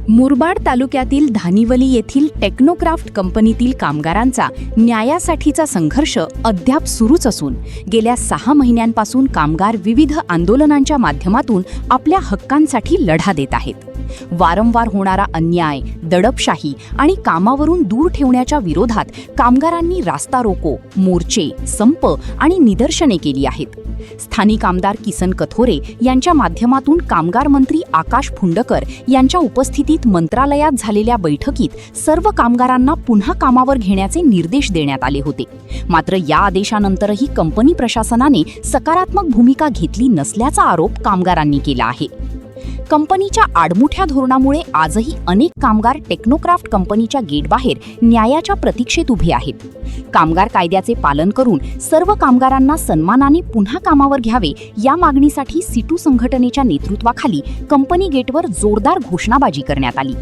मुरबाड तालुक्यातील धानिवली येथील टेक्नोक्राफ्ट कंपनीतील कामगारांचा न्यायासाठीचा संघर्ष अद्याप सुरूच असून गेल्या 6 महिन्यांपासून कामगार विविध आंदोलनांच्या माध्यमातून आपल्या हक्कांसाठी लढा देत आहेत. वारंवार होणारा अन्याय, दडपशाही आणि कामावरून दूर ठेवण्याच्या विरोधात कामगारांनी रास्ता रोको, मोर्चे, संप आणि निदर्शने केली आहेत. स्थानिक आमदार किसन कथोरे यांच्या माध्यमातून कामगार मंत्री आकाश फुंडकर यांच्या उपस्थितीत मंत्रालयात झालेल्या बैठकीत सर्व कामगारांना पुन्हा कामावर घेण्याचे निर्देश देण्यात आले होते. मात्र या आदेशानंतरही कंपनी प्रशासनाने सकारात्मक भूमिका घेतली नसल्याचा आरोप कामगारांनी केला आहे. कंपनीच्या आडमुठ्या धोरणामुळे आजही अनेक कामगार टेक्नोक्राफ्ट कंपनीच्या गेटबाहेर न्यायाच्या प्रतीक्षेत उभे आहेत. कामगार कायद्याचे पालन करून सर्व कामगारांना सन्मानाने पुन्हा कामावर घ्यावे या मागणीसाठी सिटू संघटनेच्या नेतृत्वाखाली कंपनी गेटवर जोरदार घोषणाबाजी करण्यात आली.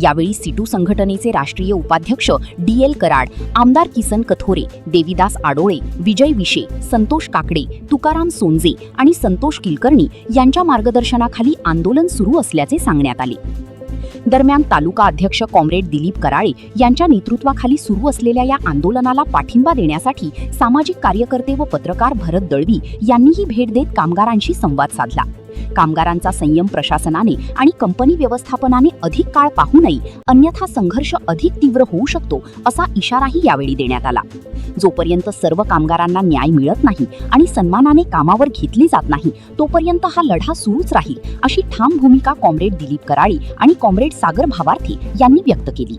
यावेळी सिटू संघटनेचे राष्ट्रीय उपाध्यक्ष DL कराड, आमदार किसन कथोरे, देवीदास आडोळे, विजय विशे, संतोष काकडे, तुकाराम सोनजे आणि संतोष किलकर्णी यांच्या मार्गदर्शनाखाली आंदोलन सुरू असल्याचे सांगण्यात आले. दरम्यान तालुका अध्यक्ष कॉम्रेड दिलीप कराळे यांच्या नेतृत्वाखाली सुरू असलेल्या या आंदोलनाला पाठिंबा देण्यासाठी सामाजिक कार्यकर्ते व पत्रकार भरत दळवी यांनीही भेट देत कामगारांशी संवाद साधला. कामगारांचा संयम प्रशासनाने आणि कंपनी व्यवस्थापनाने अधिक काळ पाहू नये, अन्यथा संघर्ष अधिक तीव्र होऊ शकतो असा इशाराही यावेळी देण्यात आला. जोपर्यंत सर्व कामगारांना न्याय मिळत नाही आणि सन्मानाने कामावर घेतले जात नाही तोपर्यंत हा लढा सुरूच राहील अशी ठाम भूमिका कॉम्रेड दिलीप कराळे आणि कॉम्रेड सागर भावार्थी यांनी व्यक्त केली.